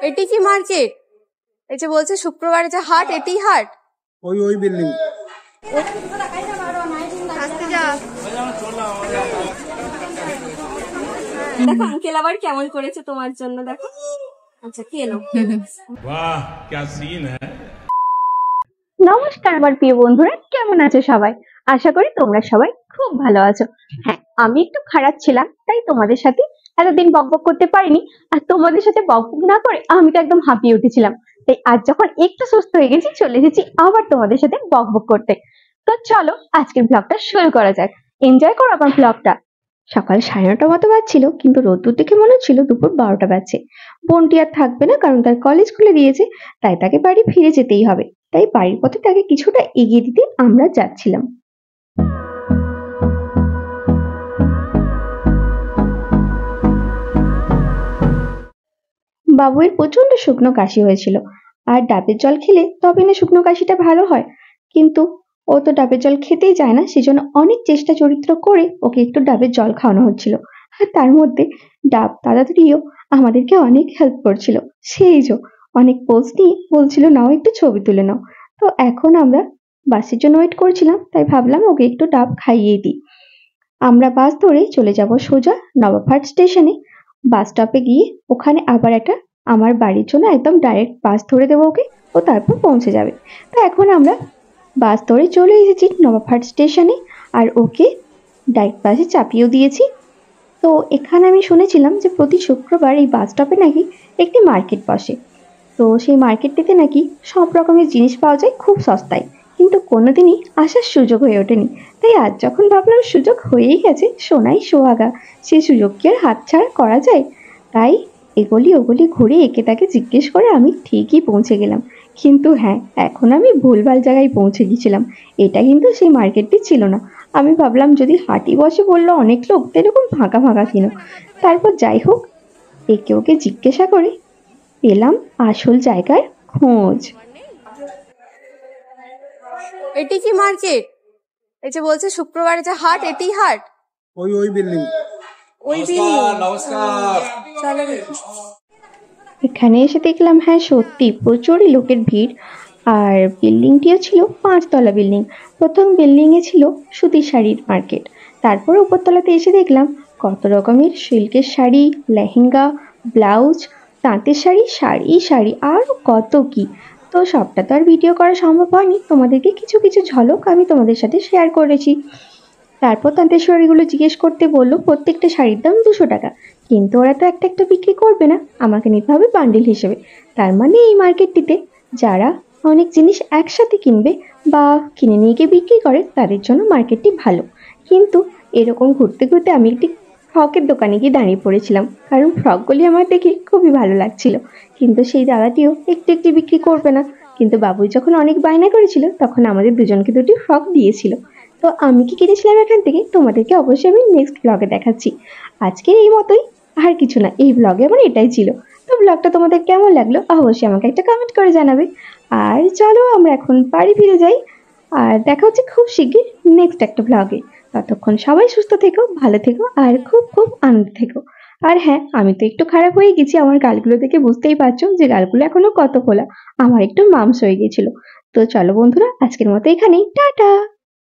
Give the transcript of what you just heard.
এটি কি মার্কেট? এই যে বলছে শুক্রবারে যে হাট, এটি হাট? ওই বিল্ডিং। দেখো আঙ্কেল আবার কেমন করেছে তোমার জন্য, দেখো। আচ্ছা কেন? বাহ क्या सीन है। নমস্কার আমার প্রিয় বন্ধুরা, কেমন আছো সবাই? আশা করি তোমরা সবাই খুব ভালো আছো। হ্যাঁ, আমি একটু খারাপ ছিলাম, তাই তোমাদের সাথে এতদিন বকবক করতে পারিনি। আর তোমাদের সাথে বকবক না করে আমি তো একদম হাঁপিয়ে উঠেছিলাম। তাই আজ যখন একটু সুস্থ হয়ে গেছি, চলে এসেছি আবার তোমাদের সাথে বকবক করতে। তো চলো আজকের ব্লগটা শুরু করা যাক। এনজয় করো আমার ব্লগটা। সকাল 9:30 মতো বাজছিল, কিন্তু রোদ্দুর দেখে মনে হচ্ছিল দুপুর 12টা বাজছে। বোনটি আর থাকবে না, কারণ তার কলেজ খুলে দিয়েছে, তাই তাকে বাড়ি ফিরে যেতেই হবে। তাই বাড়ির পথে তাকে কিছুটা এগিয়ে দিতে আমরা যাচ্ছিলাম। বাবুয়ের প্রচন্ড শুকনো কাশি হয়েছিল, আর ডাবের জল খেলে তবে না শুকনো কাশিটা ভালো হয়। কিন্তু ও তো ডাবের জল খেতেই চায় না, সেজন্য অনেক চেষ্টা চরিত্র করে ওকে একটু ডাবের জল খাওয়ানো হচ্ছিল। আর তার মধ্যে ডাব দাদাদিও আমাদেরকে অনেক হেল্প করছিল। সেই যে অনেক পোজ নিয়ে বলছিল নাও একটু ছবি তুলে নাও। তো এখন আমরা বাসের জন্য ওয়েট করছিলাম, তাই ভাবলাম ওকে একটু ডাব খাইয়ে দিই। আমরা বাস ধরে চলে যাব সোজা নবাবহাট স্টেশনে। বাস স্টপে গিয়ে ওখানে আবার একটা আমার বাড়ির জন্য একদম ডাইরেক্ট বাস ধরে দেবো ওকে, ও তারপর পৌঁছে যাবে। তো এখন আমরা বাস ধরে চলে এসেছি নবাবহাট স্টেশনে, আর ওকে ডাইরেক্ট বাসে চাপিয়েও দিয়েছি। তো এখানে আমি শুনেছিলাম যে প্রতি শুক্রবার এই বাস স্টপে নাকি একটি মার্কেট বসে। তো সেই মার্কেটটিতে নাকি সব রকমের জিনিস পাওয়া যায় খুব সস্তায়, কিন্তু কোনোদিনই আসার সুযোগ হয়ে ওঠেনি। তাই আজ যখন ভাবলাম সুযোগ হয়েই গেছে, সোনাই সোহাগা, সেই সুযোগ কি আর হাতছাড়া করা যায়? তাই এগলি ওগলি ঘুরে একে তাকে জিজ্ঞেস করে আমি ঠিকই পৌঁছে গেলাম। কিন্তু হ্যাঁ, এখন আমি ভুলভাল জায়গায় পৌঁছে গিয়েছিলাম। এটা কিন্তু সেই মার্কেটটি ছিল না। আমি ভাবলাম যদি হাটই বসে বললো অনেক লোক, এরকম ফাঁকা ফাঁকা কেন। তারপর যাই হোক, একে ওকে জিজ্ঞাসা করে পেলাম আসল জায়গার খোঁজ। এটি কি মার্কেট? এই যে বলছে শুক্রবারে যে হাট, এটি হাট? ওই বিল্ডিং। ওই বিল্ডিং। নমস্কার। চলো দেখি। এখানে এসে দেখলাম হ্যাঁ সত্যি প্রচুরই লোকের ভিড়। আর বিল্ডিংটিও ছিল 5 তলা বিল্ডিং। প্রথম বিল্ডিংয়ে ছিল সুতির শাড়ির মার্কেট। তারপর উপরতলাতে এসে দেখলাম কত রকমের সিল্কের শাড়ি, লেহেঙ্গা, ব্লাউজ, তাঁতের শাড়ি, শাড়ি শাড়ি আর কত কি। তো সবটা তো আর ভিডিও করা সম্ভব হয়নি, তোমাদেরকে কিছু কিছু ঝলক আমি তোমাদের সাথে শেয়ার করেছি। তারপর তাঁতের শাড়িগুলো জিজ্ঞেস করতে বললো প্রত্যেকটা শাড়ির দাম 200 টাকা। কিন্তু ওরা তো একটা একটা বিক্রি করবে না, আমাকে নিতে হবে বান্ডিল হিসেবে। তার মানে এই মার্কেটটিতে যারা অনেক জিনিস একসাথে কিনবে বা কিনে নিয়ে গিয়ে বিক্রি করে, তাদের জন্য মার্কেটটি ভালো। কিন্তু এরকম ঘুরতে ঘুরতে আমি একটি ফ্রকের দোকানে গিয়ে দাঁড়িয়ে পড়েছিলাম, কারণ ফ্রকগুলি আমার দেখে খুবই ভালো লাগছিল। কিন্তু সেই দাদাটিও একটু একটু বিক্রি করবে না। কিন্তু বাবুই যখন অনেক বায়না করেছিল, তখন আমাদের দুজনকে দুটি ফ্রক দিয়েছিল। তো আমি কি কিনেছিলাম এখান থেকে তোমাদেরকে অবশ্যই আমি নেক্সট ব্লগে দেখাচ্ছি। আজকের এই মতোই, আর কিছু না, এই ব্লগে আমার এটাই ছিল। তো ব্লগটা তোমাদের কেমন লাগলো অবশ্যই আমাকে একটা কমেন্ট করে জানাবে। আর চলো আমরা এখন বাড়ি ফিরে যাই, আর দেখা হচ্ছে খুব শিগগির নেক্সট একটা ব্লগে। ততক্ষণ সবাই সুস্থ থেকো, ভালো থেকো, আর খুব খুব আনন্দ থেকো। আর হ্যাঁ, আমি তো একটু খারাপ হয়ে গেছি, আমার গালগুলো দেখে বুঝতেই পারছো যে গালগুলো এখনো কত খোলা, আমার একটু মামস হয়ে গেছিল। তো চলো বন্ধুরা, আজকের মতো এখানেই, টাটা।